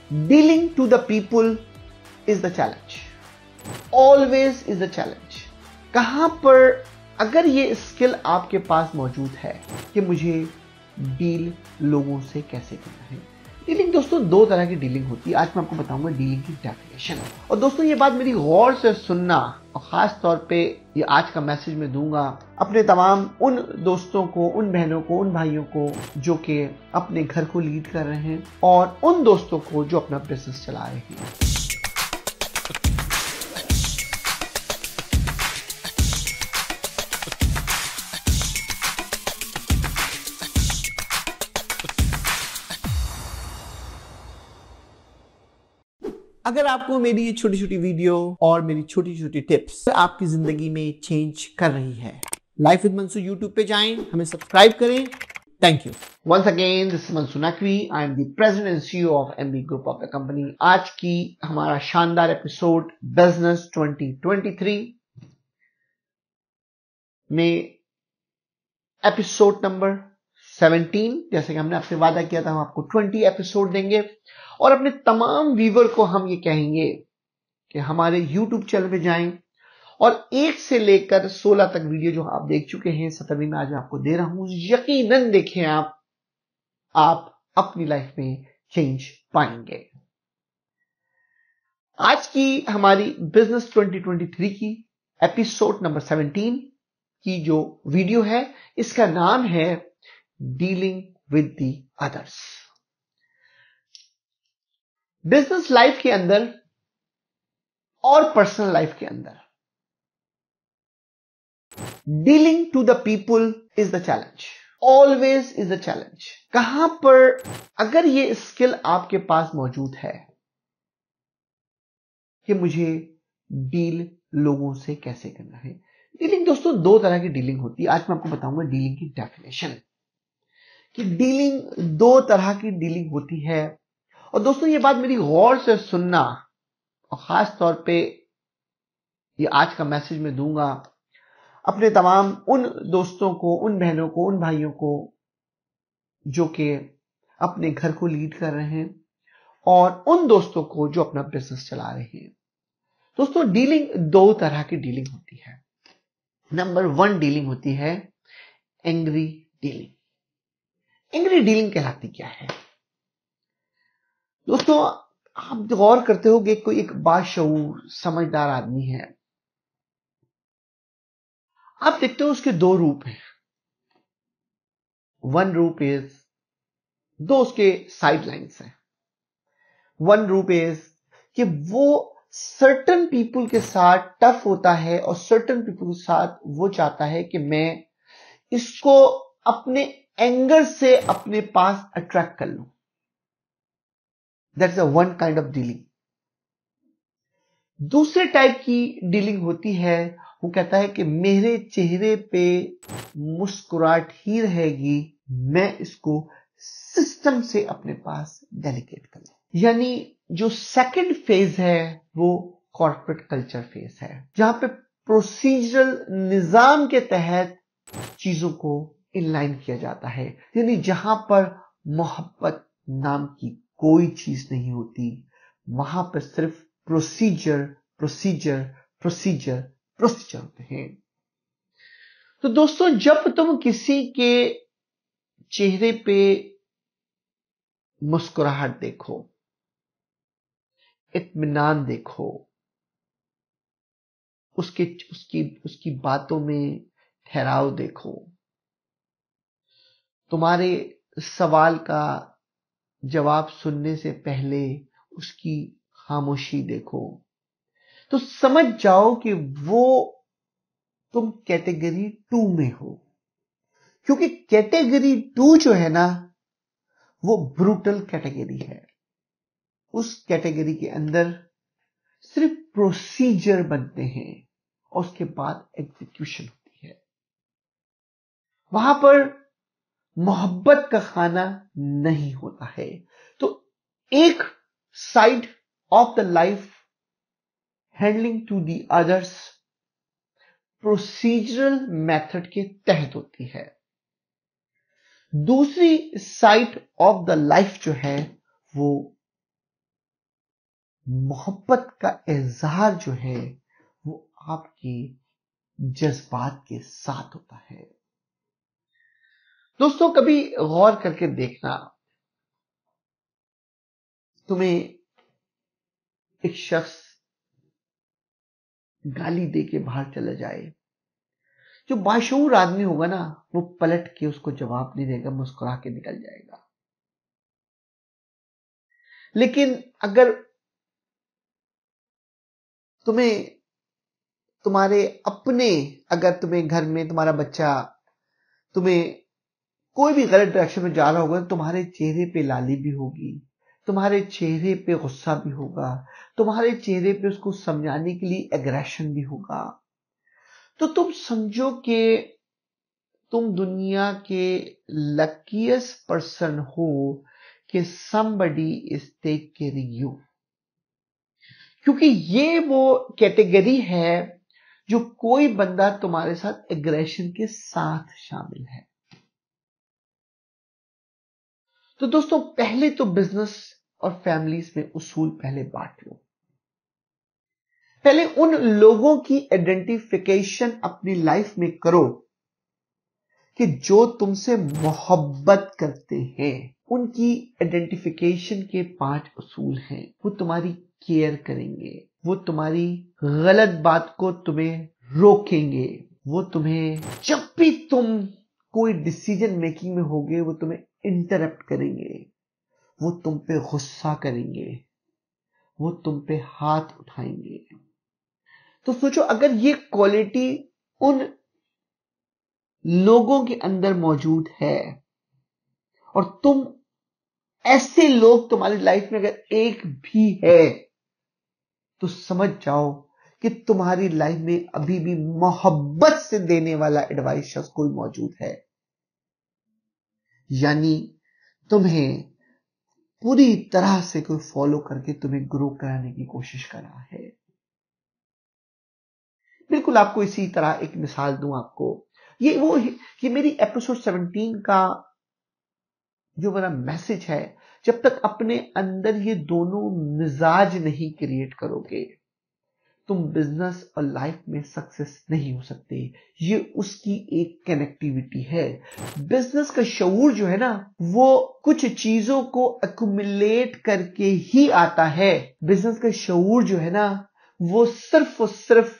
Dealing to the people is the challenge. Always is the challenge. कहां पर अगर ये स्किल आपके पास मौजूद है कि मुझे डील लोगों से कैसे करना है। डीलिंग दोस्तों दो तरह की डीलिंग होती है। आज मैं आपको बताऊंगा डीलिंग की डेफिनेशन। और दोस्तों ये बात मेरी गौर से सुनना, और खास तौर पे ये आज का मैसेज मैं दूंगा अपने तमाम उन दोस्तों को, उन बहनों को, उन भाइयों को जो कि अपने घर को लीड कर रहे हैं, और उन दोस्तों को जो अपना बिजनेस चला रहे हैं। अगर आपको मेरी ये छोटी छोटी वीडियो और मेरी छोटी छोटी टिप्स आपकी जिंदगी में चेंज कर रही है, लाइफ विद मंसूर यूट्यूब पे जाएं, हमें सब्सक्राइब करें। Thank you. Once again this is Mansoor Naqvi. I am the president and CEO of MB group of the company. आज की हमारा शानदार एपिसोड बिजनेस 2023 में एपिसोड नंबर 17। जैसे कि हमने आपसे वादा किया था, हम आपको 20 एपिसोड देंगे और अपने तमाम व्यूवर को हम ये कहेंगे कि हमारे YouTube चैनल पे जाएं और 1 से लेकर 16 तक वीडियो जो आप देख चुके हैं, 17वीं में आज मैं आपको दे रहा हूं, यकीनन देखें। आप अपनी लाइफ में चेंज पाएंगे। आज की हमारी बिजनेस 2023 की एपिसोड नंबर 17 की जो वीडियो है, इसका नाम है dealing with the others. Business life के अंदर और पर्सनल लाइफ के अंदर dealing to the people is the challenge. Always is the challenge. कहां पर अगर ये स्किल आपके पास मौजूद है कि मुझे डील लोगों से कैसे करना है। डीलिंग दोस्तों दो तरह की डीलिंग होती है। आज मैं आपको बताऊंगा डीलिंग की डेफिनेशन, कि डीलिंग दो तरह की डीलिंग होती है। और दोस्तों ये बात मेरी गौर से सुनना, और खास तौर पे ये आज का मैसेज मैं दूंगा अपने तमाम उन दोस्तों को, उन बहनों को, उन भाइयों को जो कि अपने घर को लीड कर रहे हैं, और उन दोस्तों को जो अपना बिजनेस चला रहे हैं। दोस्तों डीलिंग दो तरह की डीलिंग होती है। नंबर 1 डीलिंग होती है एंग्री डीलिंग। एंग्री डीलिंग कहलाती क्या है दोस्तों? आप गौर करते होंगे, कोई एक बाशऊर समझदार आदमी है, आप देखते हो उसके दो रूप हैं। वन रूप इज, दो उसके साइड लाइन्स हैं। वन रूप इज कि वो सर्टन पीपल के साथ टफ होता है, और सर्टन पीपल के साथ वो चाहता है कि मैं इसको अपने एंगर से अपने पास अट्रैक्ट कर लूं। That's a one kind of dealing. दूसरे टाइप की डीलिंग होती है, वो कहता है कि मेरे चेहरे पे मुस्कुराहट ही रहेगी, मैं इसको सिस्टम से अपने पास डेलीकेट कर लूं। यानी जो सेकंड फेज है वो कॉर्पोरेट कल्चर फेज है, जहां पे प्रोसीजरल निजाम के तहत चीजों को इनलाइन किया जाता है। यानी जहां पर मोहब्बत नाम की कोई चीज नहीं होती, वहां पर सिर्फ प्रोसीजर प्रोसीजर प्रोसीजर प्रोसीजर होते हैं। तो दोस्तों जब तुम किसी के चेहरे पे मुस्कुराहट देखो, इत्मीनान देखो, उसकी बातों में ठहराव देखो, तुम्हारे सवाल का जवाब सुनने से पहले उसकी खामोशी देखो, तो समझ जाओ कि वो तुम कैटेगरी 2 में हो। क्योंकि कैटेगरी 2 जो है ना, वो ब्रूटल कैटेगरी है। उस कैटेगरी के अंदर सिर्फ प्रोसीजर बनते हैं और उसके बाद एग्जीक्यूशन होती है। वहां पर मोहब्बत का खाना नहीं होता है। तो एक side of the life handling to the others procedural method के तहत होती है। दूसरी साइड ऑफ द लाइफ जो है वो मोहब्बत का इजहार जो है वो आपके जज्बात के साथ होता है। दोस्तों, कभी गौर करके देखना, तुम्हें एक शख्स गाली दे के बाहर चला जाए, जो बाशऊर आदमी होगा ना, वो पलट के उसको जवाब नहीं देगा, मुस्कुरा के निकल जाएगा। लेकिन अगर तुम्हें तुम्हारे अपने, अगर तुम्हें घर में तुम्हारा बच्चा तुम्हें कोई भी गलत डायरेक्शन में जा रहा होगा, तो तुम्हारे चेहरे पे लाली भी होगी, तुम्हारे चेहरे पे गुस्सा भी होगा, तुम्हारे चेहरे पे उसको समझाने के लिए एग्रेशन भी होगा। तो तुम समझो कि तुम दुनिया के लकीएस्ट पर्सन हो कि somebody is take caring you, क्योंकि ये वो कैटेगरी है जो कोई बंदा तुम्हारे साथ एग्रेशन के साथ शामिल है। तो दोस्तों, पहले तो बिजनेस और फैमिलीज में उसूल पहले बांट लो। पहले उन लोगों की आइडेंटिफिकेशन अपनी लाइफ में करो कि जो तुमसे मोहब्बत करते हैं। उनकी आइडेंटिफिकेशन के 5 उसूल हैं। वो तुम्हारी केयर करेंगे, वो तुम्हारी गलत बात को तुम्हें रोकेंगे, वो तुम्हें जब भी तुम कोई डिसीजन मेकिंग में होगे वो तुम्हें इंटरप्ट करेंगे, वो तुम पे गुस्सा करेंगे, वो तुम पे हाथ उठाएंगे। तो सोचो, अगर ये क्वालिटी उन लोगों के अंदर मौजूद है और तुम ऐसे लोग तुम्हारी लाइफ में अगर एक भी है, तो समझ जाओ कि तुम्हारी लाइफ में अभी भी मोहब्बत से देने वाला एडवाइस शख्स कोई मौजूद है। यानी तुम्हें पूरी तरह से कोई फॉलो करके तुम्हें ग्रो कराने की कोशिश कर रहा है। बिल्कुल आपको इसी तरह एक मिसाल दूं आपको, ये मेरी एपिसोड 17 का जो मेरा मैसेज है, जब तक अपने अंदर ये दोनों मिजाज नहीं क्रिएट करोगे, तुम बिजनेस और लाइफ में सक्सेस नहीं हो सकते। ये उसकी एक कनेक्टिविटी है। बिजनेस का शऊर जो है ना, वो कुछ चीजों को अक्युमुलेट करके ही आता है। बिजनेस का शऊर जो है ना, वो सिर्फ और सिर्फ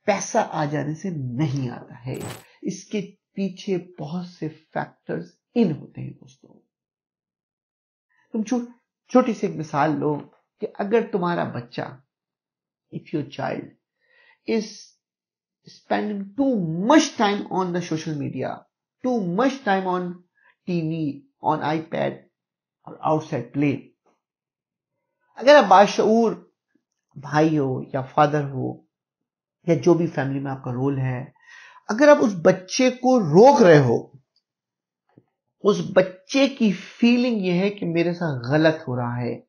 पैसा आ जाने से नहीं आता है। इसके पीछे बहुत से फैक्टर्स इन होते हैं। दोस्तों, तुम छोटी सी एक मिसाल लो कि अगर तुम्हारा बच्चा, if your child is spending too much time on the social media, too much time on TV, on iPad और outside play, अगर आप बाशऊर भाई हो या फादर हो या जो भी फैमिली में आपका रोल है, अगर आप उस बच्चे को रोक रहे हो, उस बच्चे की फीलिंग यह है कि मेरे साथ गलत हो रहा है,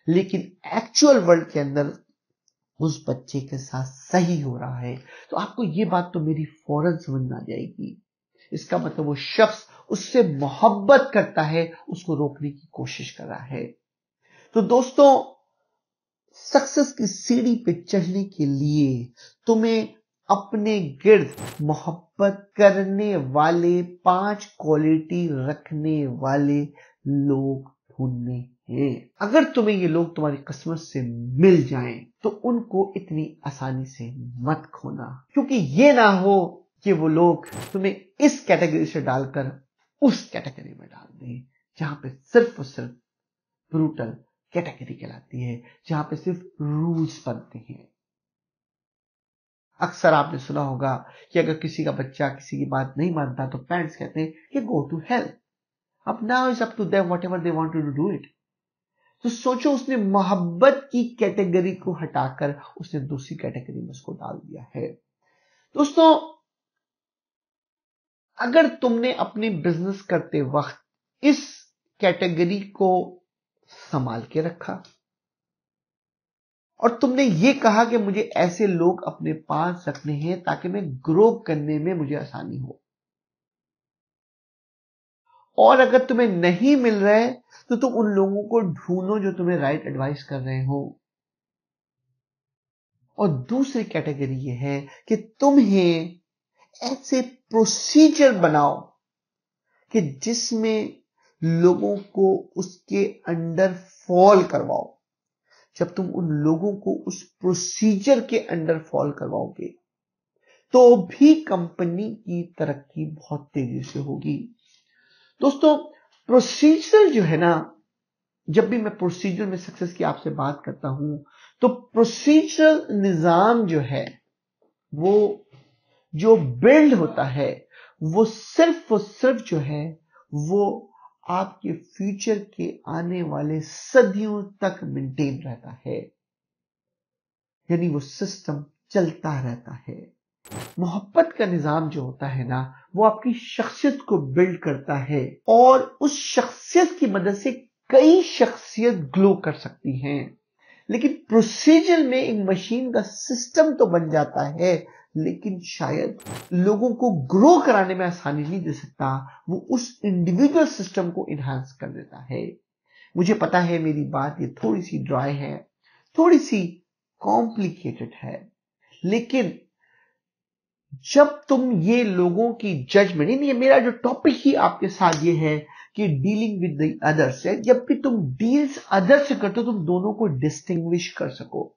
लेकिन एक्चुअल वर्ल्ड के अंदर उस बच्चे के साथ सही हो रहा है, तो आपको यह बात तो मेरी फौरन समझ में आ जाएगी। इसका मतलब वो शख्स उससे मोहब्बत करता है, उसको रोकने की कोशिश कर रहा है। तो दोस्तों, सक्सेस की सीढ़ी पे चढ़ने के लिए तुम्हें अपने गिर्द मोहब्बत करने वाले 5 क्वालिटी रखने वाले लोग ढूंढने हैं। अगर तुम्हें ये लोग तुम्हारी किस्मत से मिल जाएं, तो उनको इतनी आसानी से मत खोना, क्योंकि ये ना हो कि वो लोग तुम्हें इस कैटेगरी से डालकर उस कैटेगरी में डाल दें, जहां पे सिर्फ और सिर्फ ब्रूटल कैटेगरी कहलाती है, जहां पे सिर्फ रूल्स बनते हैं। अक्सर आपने सुना होगा कि अगर किसी का बच्चा किसी की बात नहीं मानता तो पेरेंट्स कहते हैं कि गो टू हेल, अब now is up to them whatever they want to do it. तो सोचो, उसने मोहब्बत की कैटेगरी को हटाकर उसने दूसरी कैटेगरी में उसको डाल दिया है। दोस्तों, अगर तुमने अपनी बिजनेस करते वक्त इस कैटेगरी को संभाल के रखा और तुमने ये कहा कि मुझे ऐसे लोग अपने पास रखने हैं ताकि मैं ग्रो करने में मुझे आसानी हो, और अगर तुम्हें नहीं मिल रहा है तो तुम उन लोगों को ढूंढो जो तुम्हें राइट एडवाइस कर रहे हो, और दूसरी कैटेगरी ये है कि तुम्हें ऐसे प्रोसीजर बनाओ कि जिसमें लोगों को उसके अंडर फॉल करवाओ। जब तुम उन लोगों को उस प्रोसीजर के अंडर फॉल करवाओगे तो भी कंपनी की तरक्की बहुत तेजी से होगी। दोस्तों, प्रोसीजर जो है ना, जब भी मैं प्रोसीजर में सक्सेस की आपसे बात करता हूं तो प्रोसीजर निजाम जो है वो जो बिल्ड होता है वो सिर्फ जो है वो आपके फ्यूचर के आने वाले सदियों तक मेंटेन रहता है, यानी वो सिस्टम चलता रहता है। मोहब्बत का निजाम जो होता है ना, वो आपकी शख्सियत को बिल्ड करता है और उस शख्सियत की मदद से कई शख्सियत ग्लो कर सकती हैं। लेकिन प्रोसीजर में एक मशीन का सिस्टम तो बन जाता है, लेकिन शायद लोगों को ग्रो कराने में आसानी नहीं दे सकता, वो उस इंडिविजुअल सिस्टम को इनहांस कर देता है। मुझे पता है मेरी बात ये थोड़ी सी ड्राई है, थोड़ी सी कॉम्प्लिकेटेड है, लेकिन जब तुम ये लोगों की जजमेंट, नहीं, मेरा जो टॉपिक ही आपके साथ ये है कि डीलिंग विद द अदर्स है, जब भी तुम डील्स अदर्स से करते हो तुम दोनों को डिस्टिंग्विश कर सको।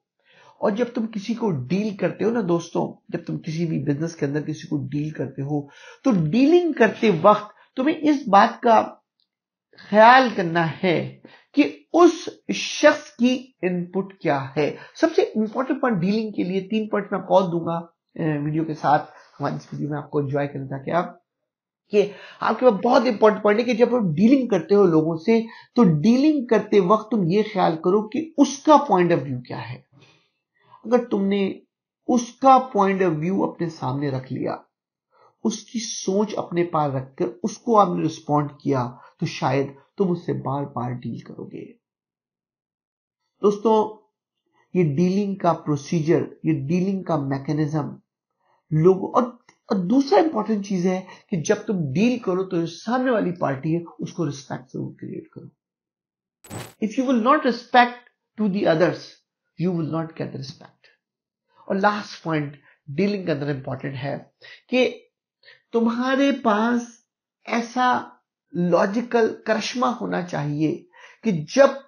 और जब तुम किसी को डील करते हो ना दोस्तों, जब तुम किसी भी बिजनेस के अंदर किसी को डील करते हो तो डीलिंग करते वक्त तुम्हें इस बात का ख्याल करना है कि उस शख्स की इनपुट क्या है। सबसे इंपॉर्टेंट पॉइंट डीलिंग के लिए 3 पॉइंट मैं आपको और दूंगा वीडियो के साथ, हमारी इस वीडियो में आपको एंजॉय करना था क्या कि आपके पास बहुत इंपॉर्टेंट पॉइंट है कि जब आप डीलिंग करते हो लोगों से तो डीलिंग करते वक्त तुम ये ख्याल करो कि उसका पॉइंट ऑफ व्यू क्या है। अगर तुमने उसका पॉइंट ऑफ व्यू अपने सामने रख लिया, उसकी सोच अपने पास रखकर उसको आपने रिस्पॉन्ड किया, तो शायद तुम उससे बार बार डील करोगे। दोस्तों, ये डीलिंग का प्रोसीजर, ये डीलिंग का मैकेनिज्म लोगों और दूसरा इंपॉर्टेंट चीज है कि जब तुम डील करो तो सामने वाली पार्टी है उसको रिस्पेक्ट जरूर क्रिएट करो। If you will not respect to the others you will not get respect. और लास्ट पॉइंट डीलिंग के अंदर इंपॉर्टेंट है कि तुम्हारे पास ऐसा लॉजिकल करिश्मा होना चाहिए कि जब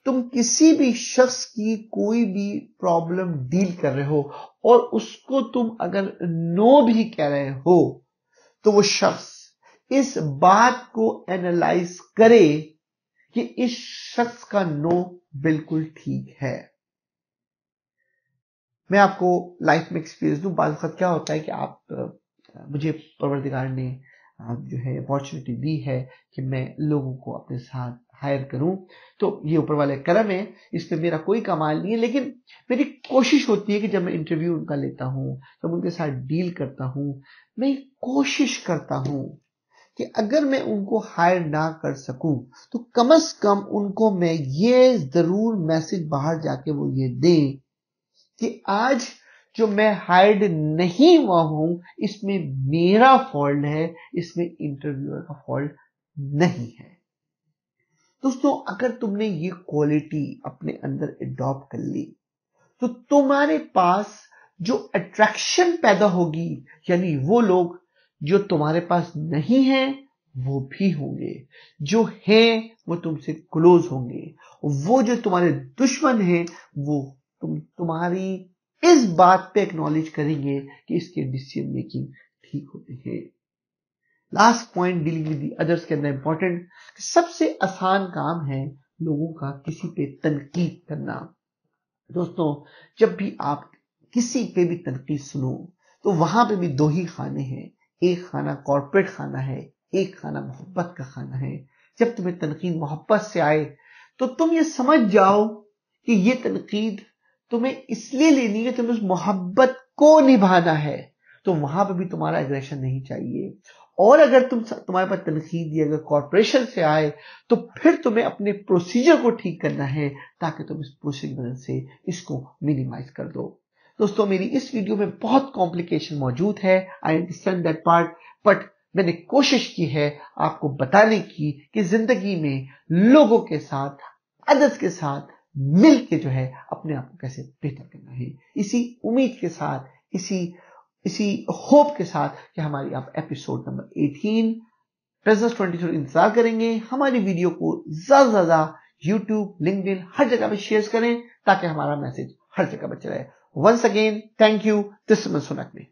तुम किसी भी शख्स की कोई भी प्रॉब्लम डील कर रहे हो और उसको तुम अगर नो भी कह रहे हो तो वो शख्स इस बात को एनालाइज करे कि इस शख्स का नो बिल्कुल ठीक है। मैं आपको लाइफ में एक्सपीरियंस दूं, बात क्या होता है कि मुझे परवरदिगार ने जो है अपॉर्चुनिटी दी है कि मैं लोगों को अपने साथ हायर करूं, तो ये ऊपर वाले करम है, इसमें मेरा कोई कमाल नहीं है। लेकिन मेरी कोशिश होती है कि जब मैं इंटरव्यू उनका लेता हूं, जब उनके साथ डील करता हूं, मैं कोशिश करता हूं कि अगर मैं उनको हायर ना कर सकूं तो कम से कम उनको मैं ये जरूर मैसेज बाहर जाके वो ये दें कि आज जो मैं हायर्ड नहीं हुआ हूं इसमें मेरा फॉल्ट है, इसमें इंटरव्यूअर का फॉल्ट नहीं है। दोस्तों, अगर तुमने ये क्वालिटी अपने अंदर अडॉप्ट कर ली तो तुम्हारे पास जो अट्रैक्शन पैदा होगी, यानी वो लोग जो तुम्हारे पास नहीं है वो भी होंगे, जो हैं वो तुमसे क्लोज होंगे, वो जो तुम्हारे दुश्मन हैं वो तुम्हारी इस बात पे एक्नॉलेज करेंगे कि इसके डिसीजन मेकिंग ठीक होते हैं। Last point dealing with others के अंदर इंपॉर्टेंट, सबसे आसान काम है लोगों का किसी पे तनकीद करना। दोस्तों, जब भी आप किसी पे भी तनकीद सुनो तो वहां पे भी 2 ही खाने हैं, एक खाना कॉर्पोरेट खाना है, एक खाना मोहब्बत का खाना है। जब तुम्हें तनकीद मोहब्बत से आए तो तुम ये समझ जाओ कि ये तनकीद तुम्हें इसलिए लेनी है, तुम्हें उस मोहब्बत को निभाना है, तो वहां पे भी तुम्हारा एग्रेशन नहीं चाहिए। और अगर तुम्हारे पास तनकीद अगर कॉर्पोरेशन से आए तो फिर तुम्हें अपने प्रोसीजर को ठीक करना है ताकि तुम इस प्रोसीजर की मदद से इसको मिनिमाइज कर दो। दोस्तों, मेरी इस वीडियो में बहुत कॉम्प्लिकेशन मौजूद है, I understand that part, but मैंने कोशिश की है आपको बताने की कि जिंदगी में लोगों के साथ, अदर्स के साथ मिल के जो है अपने आप को कैसे बेहतर करना है। इसी उम्मीद के साथ, इसी होप के साथ कि हमारी आप एपिसोड नंबर 18 प्रेजेंस 23 इंतजार करेंगे। हमारी वीडियो को ज्यादा से ज्यादा यूट्यूब, लिंक्डइन हर जगह पे शेयर करें ताकि हमारा मैसेज हर जगह पर चले। Once again thank you. This is सुनक में।